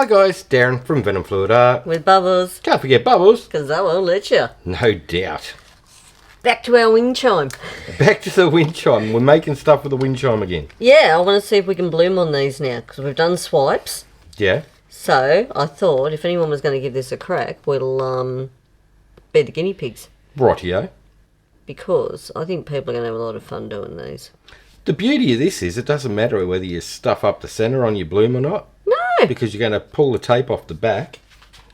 guys, Darren from venomfluidart. With Bubbles. Can't forget Bubbles. Because I won't let you. No doubt. Back to our wind chime. Back to the wind chime. We're making stuff with the wind chime again. Yeah, I want to see if we can bloom on these now. Because we've done swipes. Yeah. So, I thought if anyone was going to give this a crack, we'll be the guinea pigs. Rightio. Because I think people are going to have a lot of fun doing these. The beauty of this is it doesn't matter whether you stuff up the centre on your bloom or not. No. Because you're going to pull the tape off the back.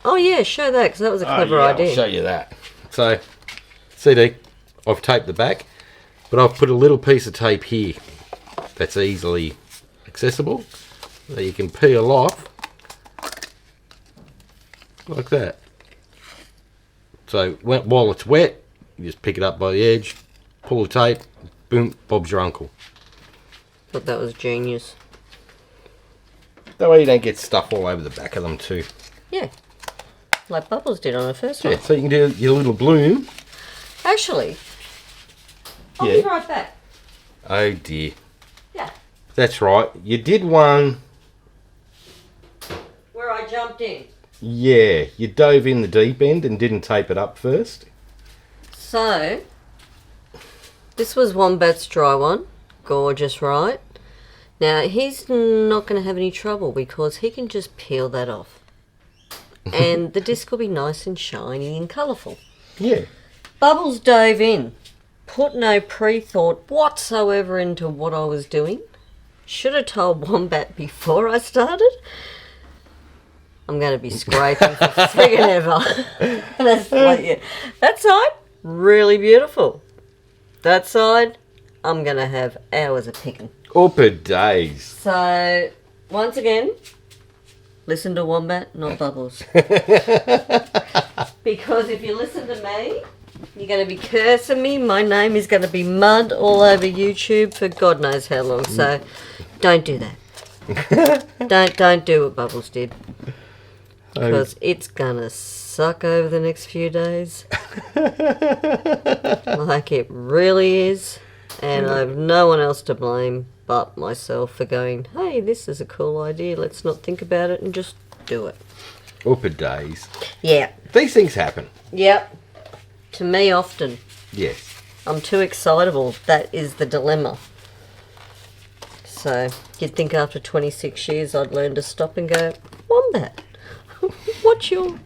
Oh yeah, show that because that was a clever idea. I'll show you that. So, CD, I've taped the back, but I've put a little piece of tape here that's easily accessible that you can peel off like that. So while it's wet, you just pick it up by the edge, pull the tape, boom, Bob's your uncle. Thought that was genius. That way you don't get stuff all over the back of them too. Yeah, like Bubbles did on her first one. Yeah, so you can do your little bloom. Actually, I'll be right back. Oh dear. Yeah. That's right. You did one. Where I jumped in. Yeah, you dove in the deep end and didn't tape it up first. So, this was Wombat's dry one. Gorgeous, right? Now, he's not going to have any trouble because he can just peel that off. And the disc will be nice and shiny and colourful. Yeah. Bubbles dove in. Put no pre-thought whatsoever into what I was doing. Should have told Wombat before I started. I'm going to be scraping for friggin' ever. That side, really beautiful. That side, I'm going to have hours of picking. Upper days. So, once again, listen to Wombat, not Bubbles. Because if you listen to me, you're going to be cursing me. My name is going to be mud all over YouTube for God knows how long. So, don't do that. don't do what Bubbles did. Because it's going to suck over the next few days. Like it really is. And I have no one else to blame but myself for going, hey, this is a cool idea. Let's not think about it and just do it. Upper days. Yeah. These things happen. Yep. To me often. Yes. I'm too excitable. That is the dilemma. So, you'd think after 26 years I'd learn to stop and go, Wombat, what's your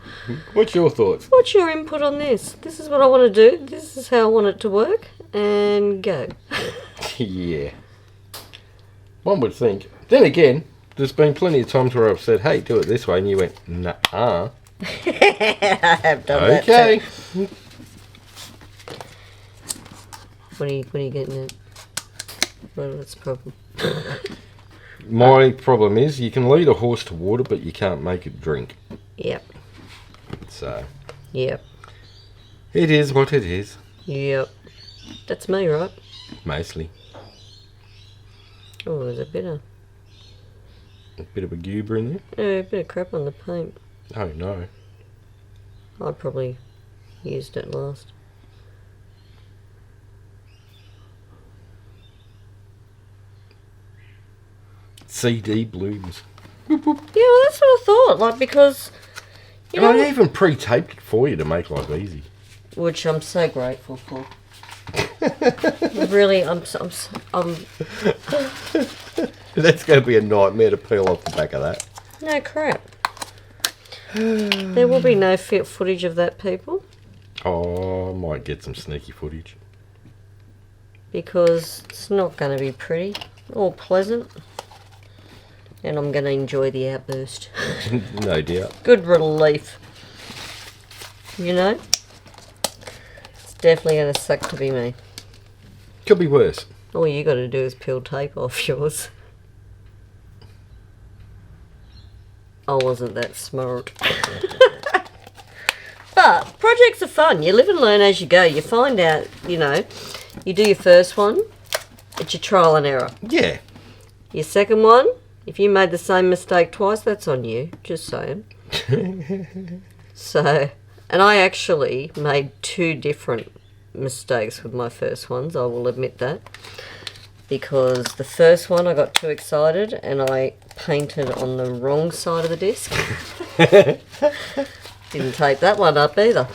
thoughts? What's your input on this? This is what I want to do. This is how I want it to work. And go. Yeah. One would think. Then again, there's been plenty of times where I've said, hey, do it this way, and you went, nah. I have done that. Okay. What are you getting at? What's the problem? My problem is you can lead a horse to water, but you can't make it drink. Yep. So. Yep. It is what it is. Yep. That's me, right? Mostly. Oh, there's a bit of a goober in there. a bit of crap on the paint. Oh no. I probably used it last. CD blooms. Yeah, well, that's what I thought. Like, because you know, I even pre-taped it for you to make life easy. Which I'm so grateful for. Really, I'm. That's going to be a nightmare to peel off the back of that. No crap. There will be no fit footage of that, people. Oh, I might get some sneaky footage. Because it's not going to be pretty or pleasant. And I'm going to enjoy the outburst. No doubt. Good relief. You know? It's definitely going to suck to be me. Could be worse. All you got to do is peel tape off yours. I wasn't that smart. But projects are fun. You live and learn as you go. You find out, you know, you do your first one, it's your trial and error. Yeah. Your second one, if you made the same mistake twice, that's on you. Just saying. So, and I actually made 2 different mistakes with my first ones, I will admit that. because the first one I got too excited and I painted on the wrong side of the disc. Didn't tape that one up either.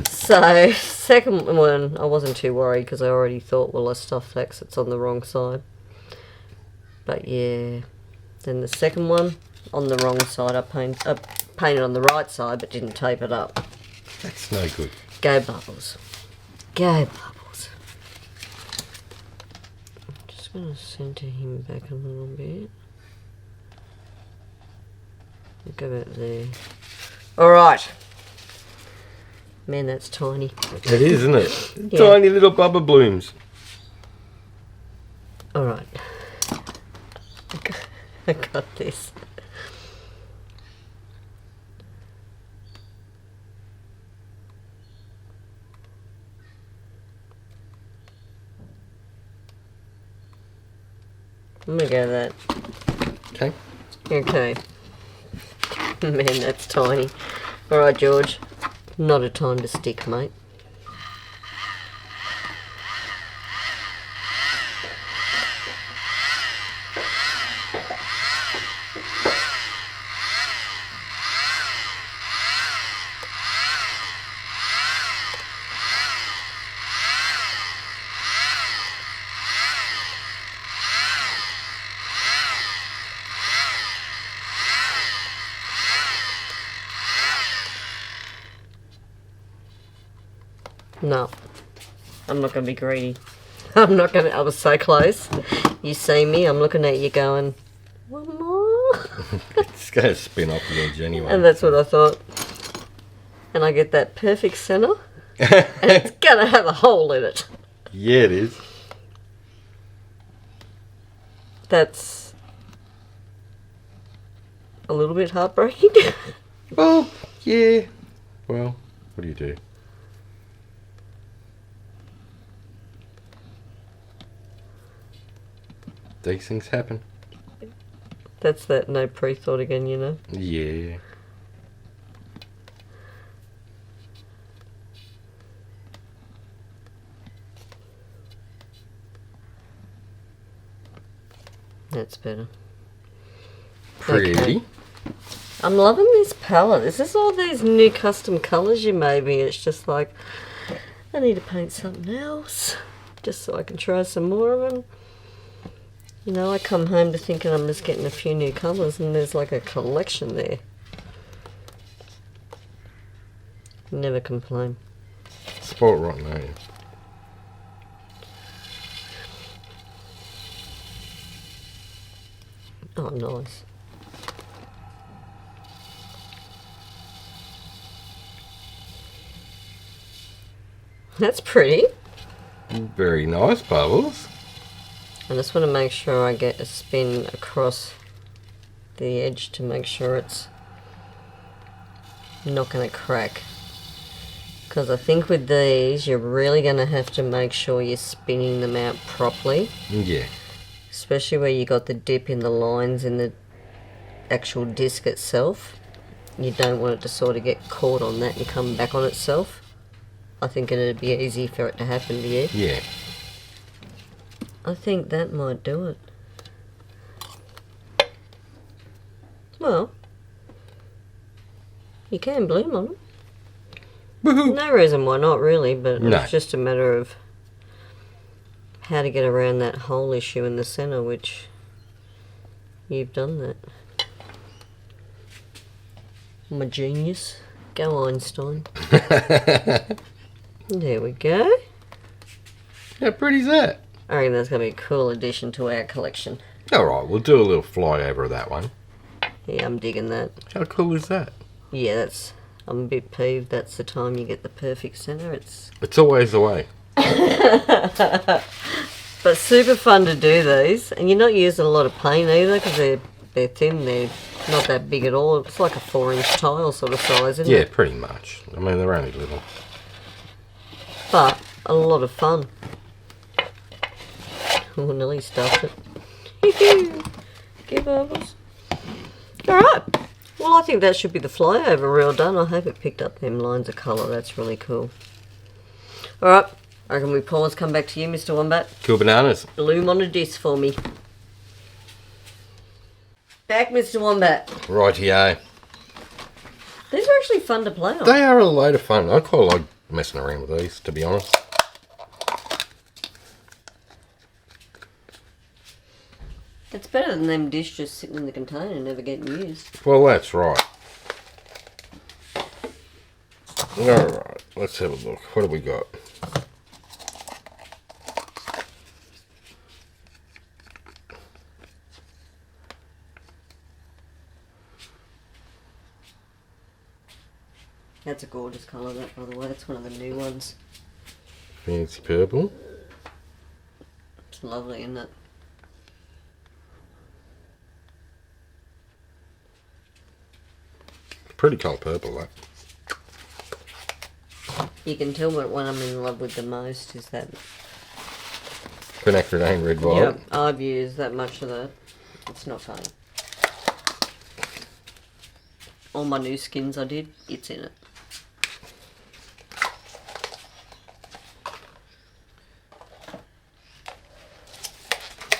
So, second one, I wasn't too worried because I already thought, well, I stuffed that 'cause it's on the wrong side. But yeah, then the second one, on the wrong side, I painted on the right side but didn't tape it up. That's no good. Go Bubbles. Go Bubbles. I'm just going to centre him back a little bit. Go back there. Alright. Man, that's tiny. It is, isn't it? Yeah. Tiny little bubba blooms. Alright. I got this. I'm gonna go that. Okay. Okay. Man, that's tiny. Alright, George. Not a time to stick, mate. No, I'm not going to be greedy. I'm not going to, I was so close. You see me, I'm looking at you going, one more. It's going to spin off the edge anyway. And that's what I thought. And I get that perfect centre. And it's going to have a hole in it. Yeah, it is. That's a little bit heartbreaking. Well, yeah. Well, what do you do? These things happen. That's that no pre-thought again, you know. Yeah. That's better. Pretty. Okay. I'm loving this palette. Is this all these new custom colours you made me? It's just like, I need to paint something else. Just so I can try some more of them. You know, I come home to thinking I'm just getting a few new colours and there's like a collection there. Never complain. Sport rotten, eh? Oh, nice. That's pretty. Very nice, Bubbles. I just want to make sure I get a spin across the edge to make sure it's not going to crack. Because I think with these, you're really going to have to make sure you're spinning them out properly. Yeah. Especially where you got the dip in the lines in the actual disc itself. You don't want it to sort of get caught on that and come back on itself. I think it'd be easy for it to happen to you. Yeah. I think that might do it. Well, you can bloom on them. Woohoo! No reason why not, really, but No. it's just a matter of how to get around that hole issue in the centre, which you've done that. My genius. Go Einstein. There we go. How pretty's that? I reckon that's going to be a cool addition to our collection. Alright, we'll do a little flyover of that one. Yeah, I'm digging that. How cool is that? Yeah, I'm a bit peeved. That's the time you get the perfect centre. It's always the way. But super fun to do these. And you're not using a lot of paint either because they're thin. They're not that big at all. It's like a 4-inch tile sort of size, isn't it? Yeah, pretty much. I mean, they're only little. But a lot of fun. Oh, nearly stuffed it. Give Bubbles. Alright. Well, I think that should be the flyover reel done. I hope it picked up them lines of colour. That's really cool. Alright. I reckon we pause, come back to you, Mr. Wombat. Cool bananas. Bloom on a disc for me. Back, Mr. Wombat. Rightio. These are actually fun to play on. They are a load of fun. I quite like messing around with these, to be honest. It's better than them dish just sitting in the container and never getting used. Well, that's right. Alright, let's have a look. What have we got? That's a gorgeous colour, that, by the way. That's one of the new ones. Fancy purple. It's lovely, isn't it? Pretty colour purple, that. You can tell what one I'm in love with the most is that. Quinacridone red violet. Yep, I've used that much of that. It's not funny. All my new skins I did, it's in it.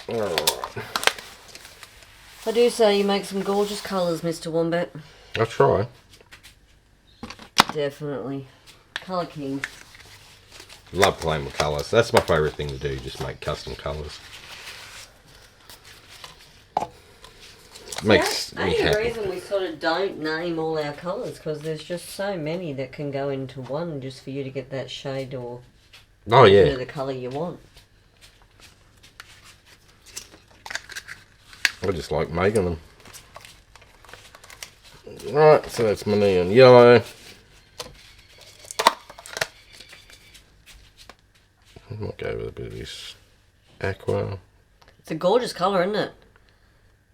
Alright. I do say you make some gorgeous colours, Mr. Wombat. I'll try. Definitely. Colour king. Love playing with colours. That's my favourite thing to do, just make custom colours. Makes me That's happy. the reason we sort of don't name all our colours, because there's just so many that can go into one just for you to get that shade or Oh yeah. the colour you want. I just like making them. Right, so that's my neon yellow. I might go with a bit of this aqua. It's a gorgeous colour, isn't it?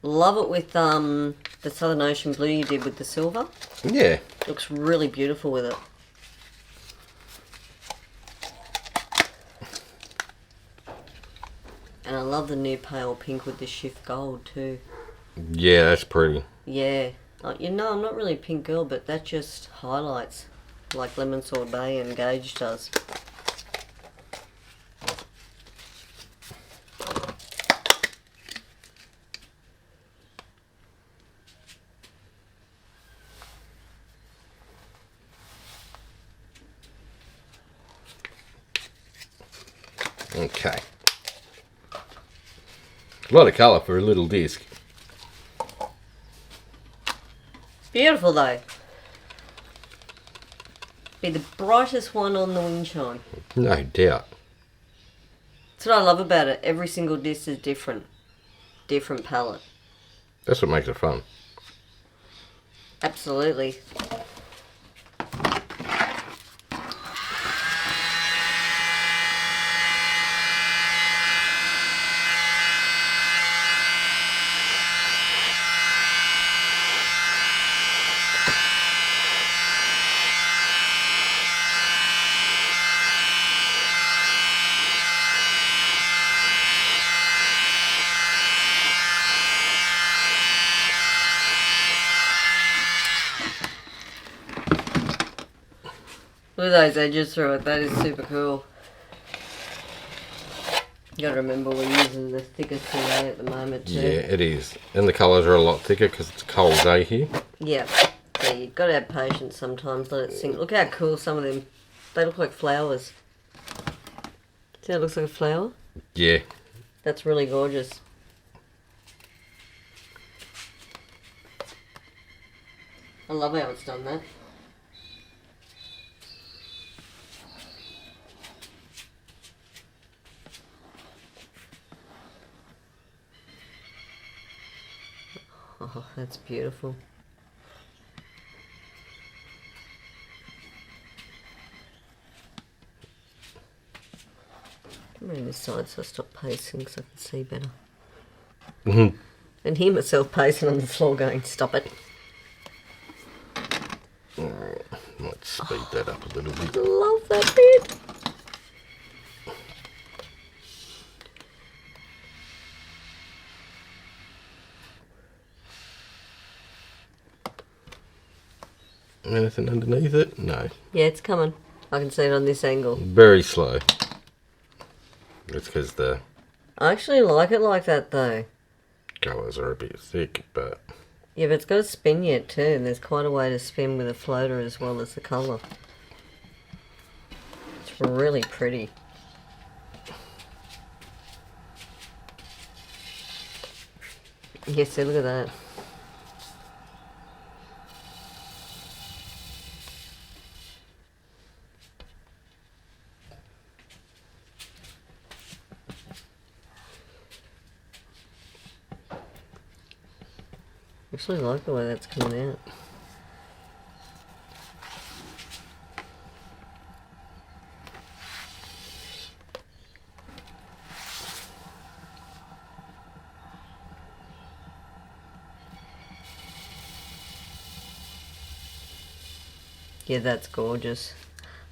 Love it with the Southern Ocean blue you did with the silver. Yeah. Looks really beautiful with it. And I love the new pale pink with the shift gold too. Yeah, that's pretty. Yeah. You know, I'm not really a pink girl, but that just highlights like lemon sorbet and Gage does. Okay. A lot of colour for a little disc. Beautiful though. Be the brightest one on the wind chime. No doubt. That's what I love about it. Every single disc is different. Different palette. That's what makes it fun. Absolutely. Look at those edges through it. That is super cool. You gotta remember we're using the thicker CA at the moment too. Yeah, it is. And the colours are a lot thicker because it's a cold day here. Yeah. So you've got to have patience sometimes. Let it sink. Look how cool some of them. They look like flowers. See how it looks like a flower? Yeah. That's really gorgeous. I love how it's done that. Oh, that's beautiful. Come around this side so I stop pacing so I can see better. Mhm. And hear myself pacing on the floor going, stop it. Alright, might speed that up a little bit. Love that bit. Anything underneath it? No. Yeah, it's coming. I can see it on this angle. Very slow. it's because the I actually like it like that though. colours are a bit thick, but Yeah, but it's got a spin yet too, and there's quite a way to spin with a floater as well as the colour. It's really pretty. Yeah, see, look at that. I actually like the way that's coming out. Yeah, that's gorgeous.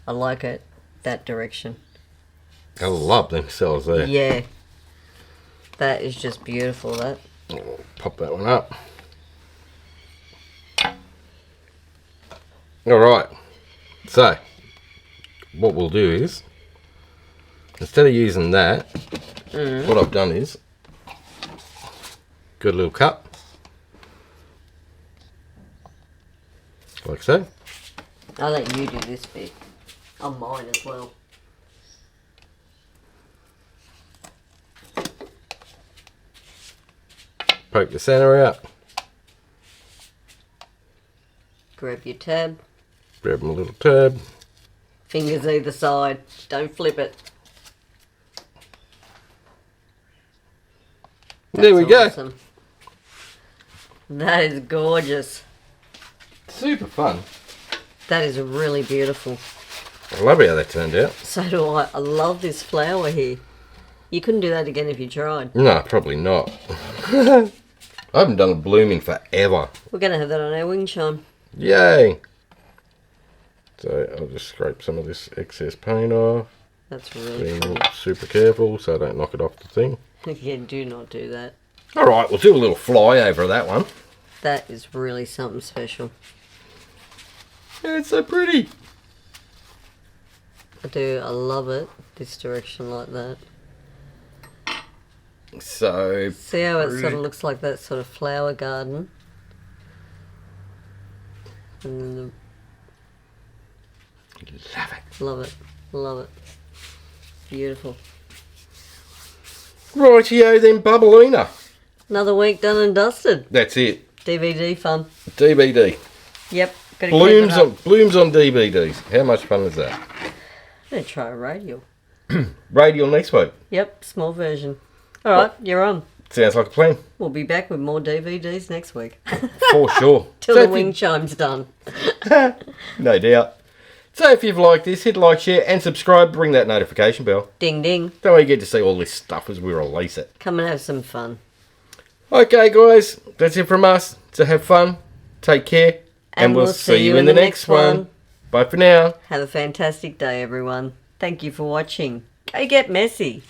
I like it that direction. I love them cells there. Yeah. That is just beautiful, that. I'll pop that one up. Alright, so what we'll do is, instead of using that, what I've done is, got a little cup, like so. I'll let you do this bit. On mine as well. Poke the centre out, Grab your tab. grab my little tab, Fingers either side. Don't flip it. there we go. Awesome. That is gorgeous. Super fun. That is really beautiful. I love how that turned out. So do I. I love this flower here. You couldn't do that again if you tried. No, probably not. I haven't done a bloom in forever. We're going to have that on our wing chime. Yay! So I'll just scrape some of this excess paint off. That's really Being cool. super careful so I don't knock it off the thing. Yeah, do not do that. Alright, we'll do a little fly over that one. That is really something special. Yeah, it's so pretty. I do. I love it. This direction like that. So See how it sort pretty. of looks like that sort of flower garden? And then Love it. love it. Love it. Beautiful. Rightio then, Bubbalina. Another week done and dusted. That's it. DVD fun. DVD. Yep. Gotta Blooms keep it up. blooms on DVDs. How much fun is that? I'm going to try a radial. Radial next week. Yep. Small version. Alright, you're on. Sounds like a plan. We'll be back with more DVDs next week. For sure. Till So the if you- wing chime's done. No doubt. So if you've liked this, hit like, share and subscribe. Ring that notification bell. Ding ding. That way you get to see all this stuff as we release it. Come and have some fun. Okay guys, that's it from us. So have fun, take care, and we'll see you in the next one. Bye for now. Have a fantastic day, everyone. Thank you for watching. Go get messy.